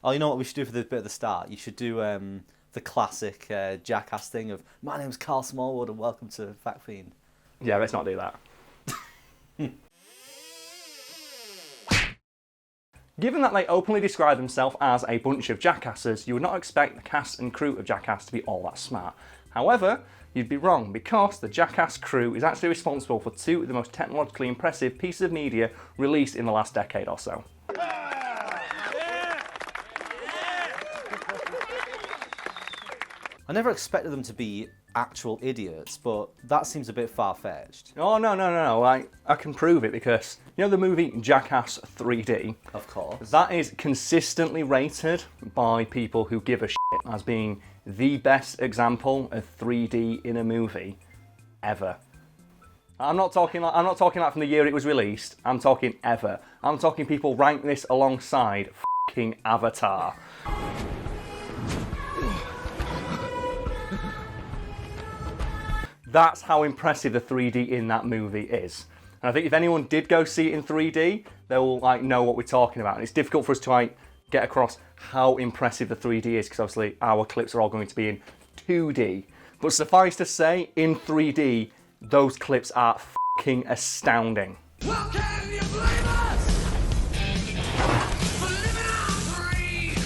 Oh, you know what we should do for the bit at the start? You should do the classic Jackass thing of, my name's Karl Smallwood and welcome to Fiend. Yeah, let's not do that. Given that they openly describe themselves as a bunch of jackasses, you would not expect the cast and crew of Jackass to be all that smart. However, you'd be wrong, because the Jackass crew is actually responsible for two of the most technologically impressive pieces of media released in the last decade or so. I never expected them to be actual idiots, but that seems a bit far-fetched. Oh, no. I can prove it, because, you know the movie Jackass 3D? Of course. That is consistently rated by people who give a shit as being the best example of 3D in a movie ever. I'm not talking like from the year it was released. I'm talking ever. I'm talking people rank this alongside fucking Avatar. That's how impressive the 3D in that movie is. And I think if anyone did go see it in 3D, they will know what we're talking about. And it's difficult for us to get across how impressive the 3D is, because obviously our clips are all going to be in 2D. But suffice to say, in 3D, those clips are fucking astounding. Well, can you blame us for living our dreams?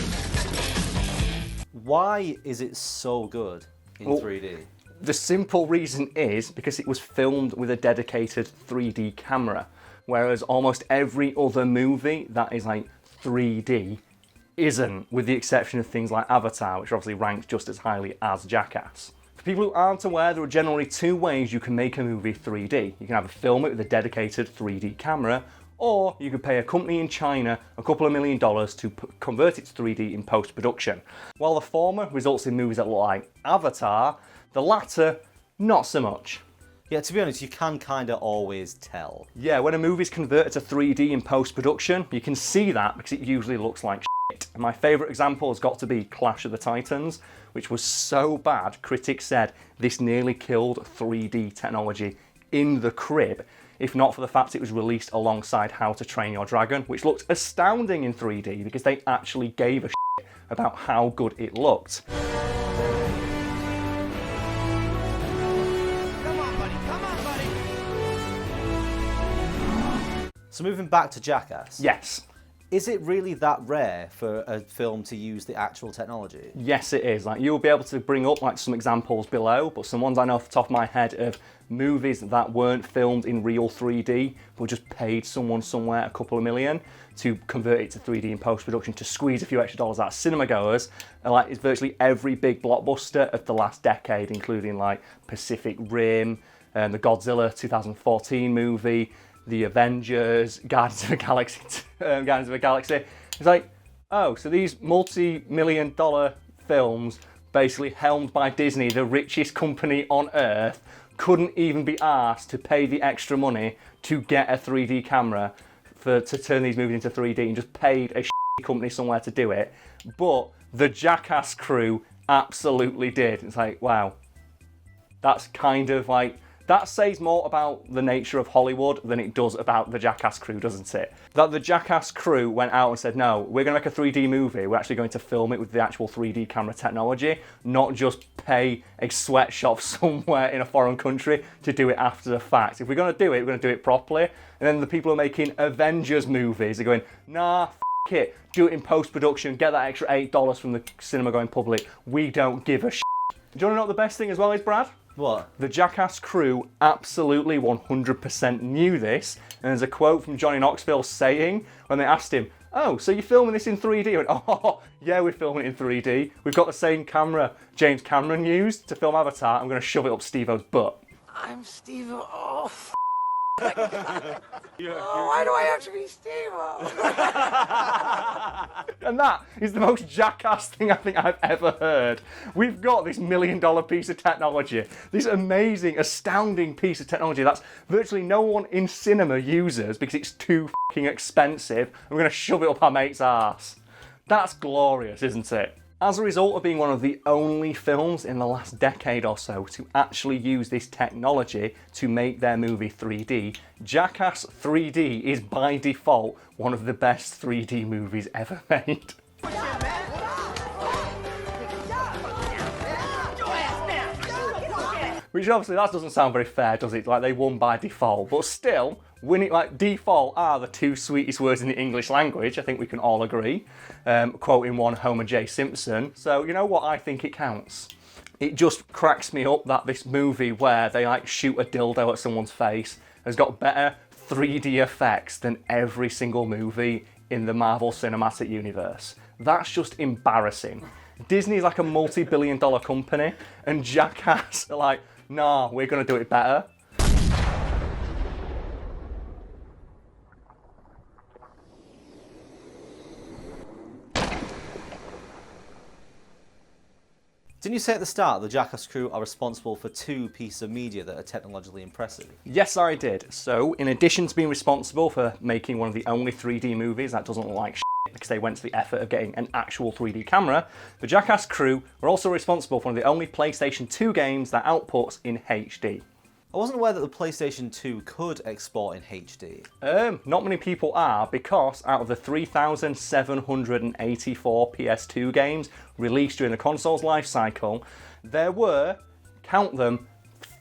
Why is it so good in 3D? The simple reason is because it was filmed with a dedicated 3D camera, whereas almost every other movie that is like 3D isn't, with the exception of things like Avatar, which obviously ranks just as highly as Jackass. For people who aren't aware, there are generally two ways you can make a movie 3D. You can either film it with a dedicated 3D camera, or you could pay a company in China a couple of $1 million to convert it to 3D in post-production. While the former results in movies that look like Avatar, the latter, not so much. Yeah, to be honest, you can kind of always tell. Yeah, when a movie's converted to 3D in post-production, you can see that because it usually looks like shit. And my favourite example has got to be Clash of the Titans, which was so bad, critics said this nearly killed 3D technology in the crib, if not for the fact it was released alongside How to Train Your Dragon, which looked astounding in 3D because they actually gave a shit about how good it looked. So moving back to Jackass. Yes. Is it really that rare for a film to use the actual technology? Yes, it is. Like, you'll be able to bring up some examples below, but some ones I know off the top of my head of movies that weren't filmed in real 3D, but just paid someone somewhere a couple of million to convert it to 3D in post-production to squeeze a few extra dollars out of cinema goers. And it's virtually every big blockbuster of the last decade, including like Pacific Rim, the Godzilla 2014 movie, the Avengers, Guardians of the Galaxy. It's like, oh, so these multi-million dollar films, basically helmed by Disney, the richest company on earth, couldn't even be asked to pay the extra money to get a 3D camera to turn these movies into 3D, and just paid a company somewhere to do it. But the Jackass crew absolutely did. It's like, wow. That's kind of like, that says more about the nature of Hollywood than it does about the Jackass crew, doesn't it? That the Jackass crew went out and said, no, we're going to make a 3D movie. We're actually going to film it with the actual 3D camera technology, not just pay a sweatshop somewhere in a foreign country to do it after the fact. If we're going to do it, we're going to do it properly. And then the people who are making Avengers movies are going, nah, f it, do it in post-production, get that extra $8 from the cinema-going public. We don't give a shit. Do you want to know what the best thing as well is, Brad? What? The Jackass crew absolutely 100% knew this, and there's a quote from Johnny Knoxville saying, when they asked him, oh, so you're filming this in 3D? He went, oh, yeah, we're filming it in 3D. We've got the same camera James Cameron used to film Avatar. I'm going to shove it up Steve-O's butt. I'm Steve-O. Oh, f oh, why do I have to be Steve-O? And that is the most Jackass thing I think I've ever heard. We've got this $1 million piece of technology, this amazing, astounding piece of technology that's virtually no one in cinema uses because it's too fucking expensive, and we're going to shove it up our mate's arse. That's glorious, isn't it? As a result of being one of the only films in the last decade or so to actually use this technology to make their movie 3D, Jackass 3D is by default one of the best 3D movies ever made. Which obviously that doesn't sound very fair, does it? Like they won by default, but still, winning like default are the two sweetest words in the English language. I think we can all agree. Quoting one Homer J. Simpson. So you know what? I think it counts. It just cracks me up that this movie where they like shoot a dildo at someone's face has got better 3D effects than every single movie in the Marvel Cinematic Universe. That's just embarrassing. Disney's like a multi-billion-dollar company, and Jackass are like, nah, we're gonna do it better. Didn't you say at the start the Jackass crew are responsible for 2 pieces of media that are technologically impressive? Yes, I did. So, in addition to being responsible for making one of the only 3D movies that doesn't look like shit because they went to the effort of getting an actual 3D camera, the Jackass crew were also responsible for one of the only PlayStation 2 games that outputs in HD. I wasn't aware that the PlayStation 2 could export in HD. Not many people are, because out of the 3,784 PS2 games released during the console's life cycle, there were, count them,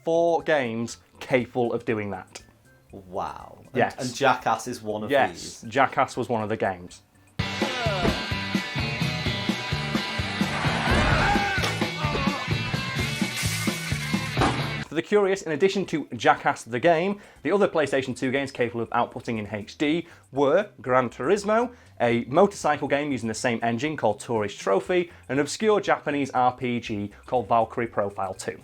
4 games capable of doing that. Wow. Yes. And Jackass is one of these. Yes, Jackass was one of the games. For the curious, in addition to Jackass the Game, the other PlayStation 2 games capable of outputting in HD were Gran Turismo, a motorcycle game using the same engine called Tourist Trophy, and an obscure Japanese RPG called Valkyrie Profile 2.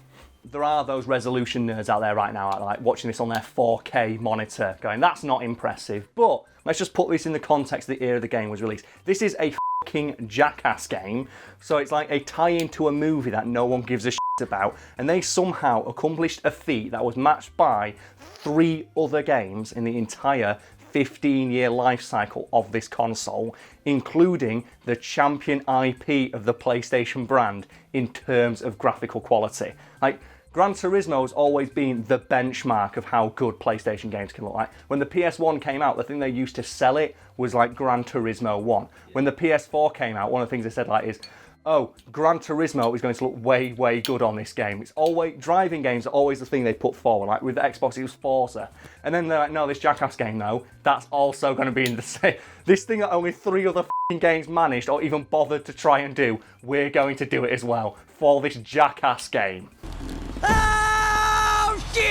There are those resolution nerds out there right now, like watching this on their 4K monitor, going, that's not impressive, but let's just put this in the context of the era the game was released. This is a fucking Jackass game, so it's like a tie-in to a movie that no one gives a shit about, and they somehow accomplished a feat that was matched by 3 other games in the entire 15-year life cycle of this console, including the champion IP of the PlayStation brand in terms of graphical quality. Like, Gran Turismo has always been the benchmark of how good PlayStation games can look like. When the PS1 came out, the thing they used to sell it was like Gran Turismo 1. When the PS4 came out, one of the things they said like is, oh, Gran Turismo is going to look way, way good on this game. It's always, driving games are always the thing they put forward. Like with the Xbox, it was Forza. And then they're like, no, this Jackass game though, that's also going to be in the same, this thing that only 3 other games managed or even bothered to try and do, we're going to do it as well for this Jackass game. Oh, shit!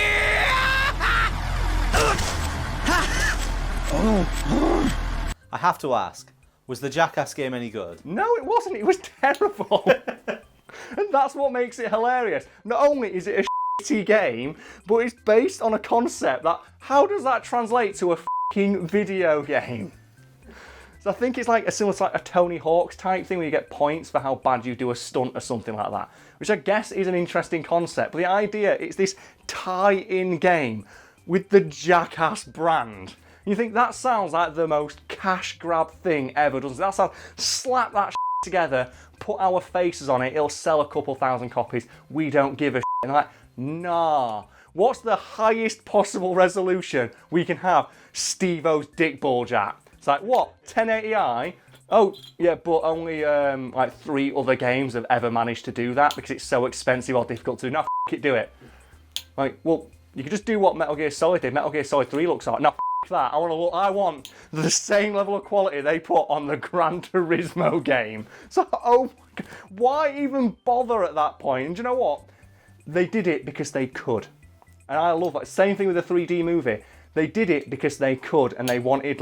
I have to ask, was the Jackass game any good? No, it wasn't. It was terrible. And that's what makes it hilarious. Not only is it a shitty game, but it's based on a concept that, how does that translate to a fucking video game? So I think it's like similar to like a Tony Hawk's type thing where you get points for how bad you do a stunt or something like that, which I guess is an interesting concept. But the idea, it's this tie-in game with the Jackass brand. You think that sounds like the most cash grab thing ever, doesn't it? That sounds, slap that together, put our faces on it, it'll sell a couple thousand copies, we don't give a shit. And like, nah. What's the highest possible resolution we can have Steve-O's dick bulge at? It's like, what, 1080i? Oh, yeah, but only like 3 other games have ever managed to do that because it's so expensive or difficult to do. No, f it, do it. Like, well, you could just do what Metal Gear Solid did. Metal Gear Solid 3 looks like. No, f that. I want the same level of quality they put on the Gran Turismo game. So, why even bother at that point? And do you know what? They did it because they could. And I love that. Same thing with the 3D movie. They did it because they could, and they wanted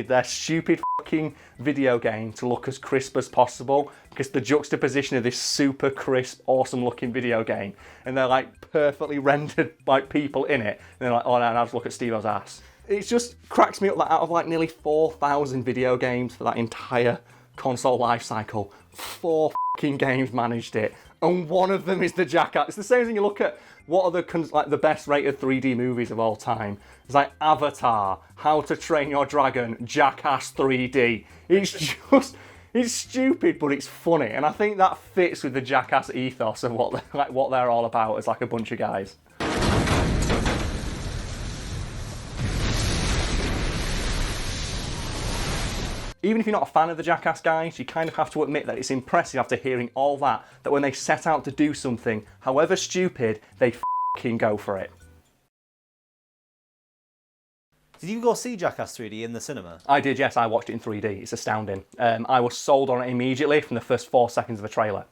their stupid fucking video game to look as crisp as possible, because the juxtaposition of this super crisp, awesome looking video game, and they're like perfectly rendered like people in it, and they're like, oh no, now just look at Steve-O's ass. It just cracks me up that out of like nearly 4,000 video games for that entire console life cycle, 4 fucking games managed it, and one of them is the Jackass. It's the same thing you look at. What are the best rated 3D movies of all time? It's like Avatar, How to Train Your Dragon, Jackass 3D. It's stupid, but it's funny, and I think that fits with the Jackass ethos of what they're all about as like a bunch of guys. Even if you're not a fan of the Jackass guys, you kind of have to admit that it's impressive after hearing all that when they set out to do something, however stupid, they fucking go for it. Did you go see Jackass 3D in the cinema? I did, yes. I watched it in 3D. It's astounding. I was sold on it immediately from the first 4 seconds of the trailer,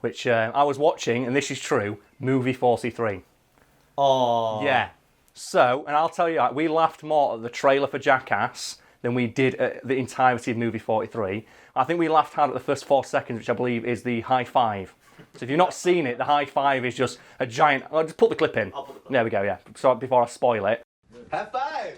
which I was watching, and this is true, movie 43. Oh. Yeah. So, and I'll tell you, we laughed more at the trailer for Jackass than we did at the entirety of movie 43. I think we laughed hard at the first 4 seconds, which I believe is the high five. So if you've not seen it, the high five is just a giant... I'll just put the clip in. There we go, yeah. So before I spoil it. High five!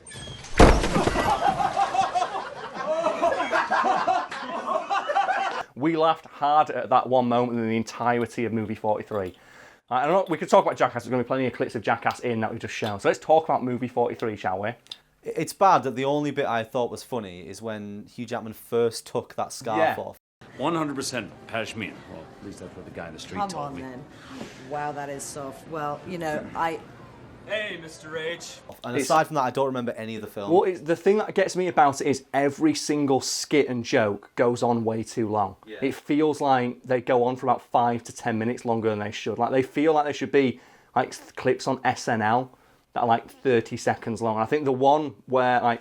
We laughed hard at that one moment in the entirety of movie 43. I don't know, we could talk about Jackass. There's going to be plenty of clips of Jackass in that we've just shown. So let's talk about movie 43, shall we? It's bad that the only bit I thought was funny is when Hugh Jackman first took that scarf off. 100% Pashmir. Well, at least that's what the guy in the street Come told on, me. then. Wow, that is soft. Well, you know, Hey, Mr. H. And aside from that, I don't remember any of the film. Well, the thing that gets me about it is every single skit and joke goes on way too long. Yeah. It feels like they go on for about 5 to 10 minutes longer than they should. Like, they feel like they should be like clips on SNL that are like 30 seconds long. I think the one where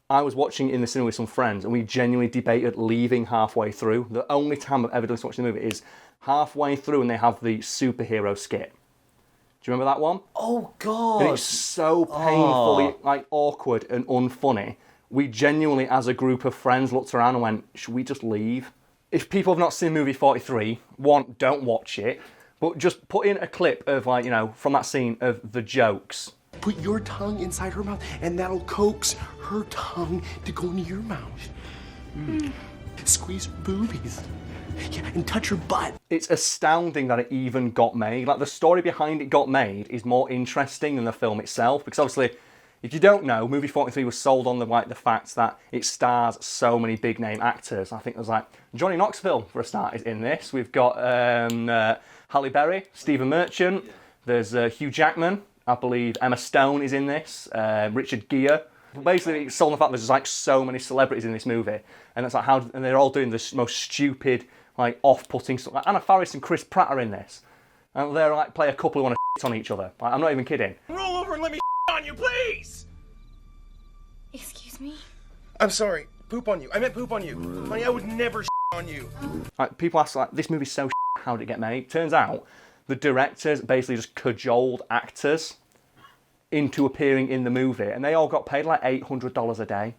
I was watching it in the cinema with some friends and we genuinely debated leaving halfway through. The only time I've ever done to watch the movie is halfway through and they have the superhero skit. Do you remember that one? Oh, God. And it's so painfully awkward and unfunny. We genuinely, as a group of friends, looked around and went, should we just leave? If people have not seen movie 43, one, don't watch it, but just put in a clip of, from that scene of the jokes. Put your tongue inside her mouth, and that'll coax her tongue to go into your mouth. Squeeze her boobies. Yeah, and touch her butt. It's astounding that it even got made. Like, the story behind it got made is more interesting than the film itself, because obviously, if you don't know, movie 43 was sold on the fact that it stars so many big name actors. I think there's Johnny Knoxville, for a start, is in this. We've got Halle Berry, Stephen Merchant. There's Hugh Jackman. I believe Emma Stone is in this. Richard Gere. Basically, it's sold on the fact there's so many celebrities in this movie, and it's and they're all doing the most stupid, off-putting stuff. Like Anna Faris and Chris Pratt are in this, and they're play a couple who want to on each other. I'm not even kidding. Roll over and let me on you, please! Excuse me? I'm sorry. Poop on you. I meant poop on you. Honey, I would never on you. People ask, this movie's so how did it get made? Turns out, the directors basically just cajoled actors into appearing in the movie, and they all got paid $800 a day.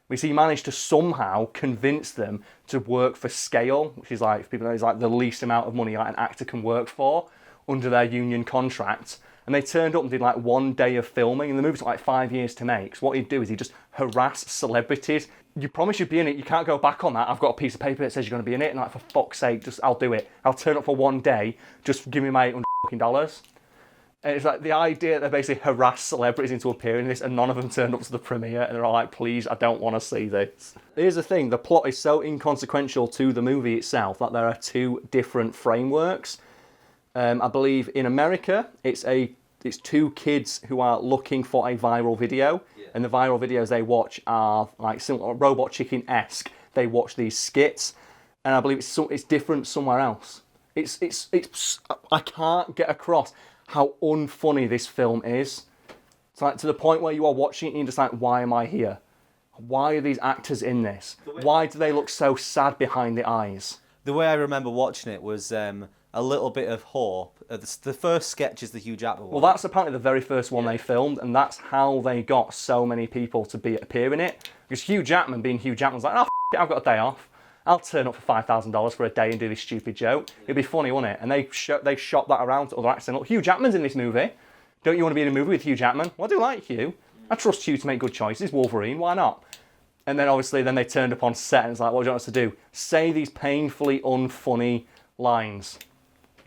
He managed to somehow convince them to work for scale, which is for people know, is the least amount of money an actor can work for under their union contract. And they turned up and did 1 day of filming, and the movie took 5 years to make. So what he'd do is he'd just harass celebrities. You promise you'd be in it, you can't go back on that. I've got a piece of paper that says you're going to be in it, and for fuck's sake, I'll do it. I'll turn up for 1 day, just give me my $800. And it's the idea that they basically harassed celebrities into appearing in this, and none of them turned up to the premiere, and they're all please, I don't want to see this. Here's the thing, the plot is so inconsequential to the movie itself that there are 2 different frameworks. I believe in America, it's 2 kids who are looking for a viral video, and the viral videos they watch are similar, Robot Chicken-esque. They watch these skits, and I believe it's different somewhere else. I can't get across how unfunny this film is. It's to the point where you are watching it and you're just why am I here? Why are these actors in this? Why do they look so sad behind the eyes? The way I remember watching it was a little bit of hope. The first sketch is the Hugh Jackman one. Well, that's apparently the very first one they filmed, and that's how they got so many people to appear in it. Because Hugh Jackman, being Hugh Jackman, was I've got a day off. I'll turn up for $5,000 for a day and do this stupid joke. It'd be funny, wouldn't it? And they shot that around to other actors saying, look, Hugh Jackman's in this movie. Don't you want to be in a movie with Hugh Jackman? Well, I do like Hugh. I trust Hugh to make good choices. Wolverine, why not? And then obviously they turned up on set and it's what do you want us to do? Say these painfully unfunny lines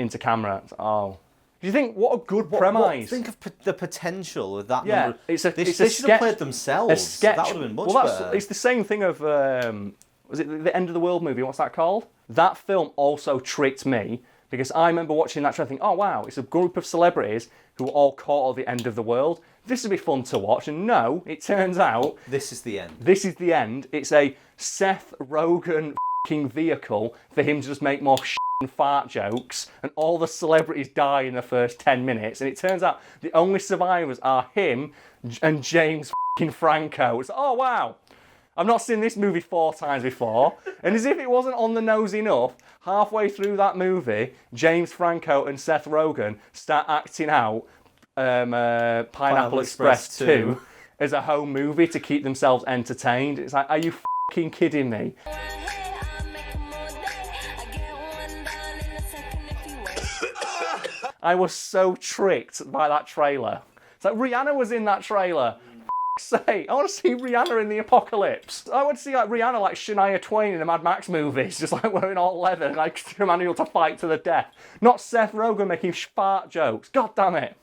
into camera. Do you think, what a good premise. Think of the potential of that Yeah, number. it's They a should have played themselves. A sketch. That would have been much better. It's the same thing of, was it the End of the World movie? What's that called? That film also tricked me because I remember watching that show and thinking, oh wow, it's a group of celebrities who are all caught at the end of the world. This would be fun to watch. And no, it turns out... This is the end. This is the end. It's a Seth Rogen fucking vehicle for him to just make more and fart jokes, and all the celebrities die in the first 10 minutes, and it turns out the only survivors are him and James fucking Franco. It's, oh wow, I've not seen this movie 4 times before. And as if it wasn't on the nose enough, halfway through that movie, James Franco and Seth Rogen start acting out Pineapple Express 2 as a home movie to keep themselves entertained. It's like, are you fucking kidding me? I was so tricked by that trailer. It's like Rihanna was in that trailer. Say, I want to see Rihanna in the apocalypse. I want to see like Rihanna like Shania Twain in the Mad Max movies, just like wearing all leather, like commanding you to fight to the death. Not Seth Rogen making fart jokes. God damn it.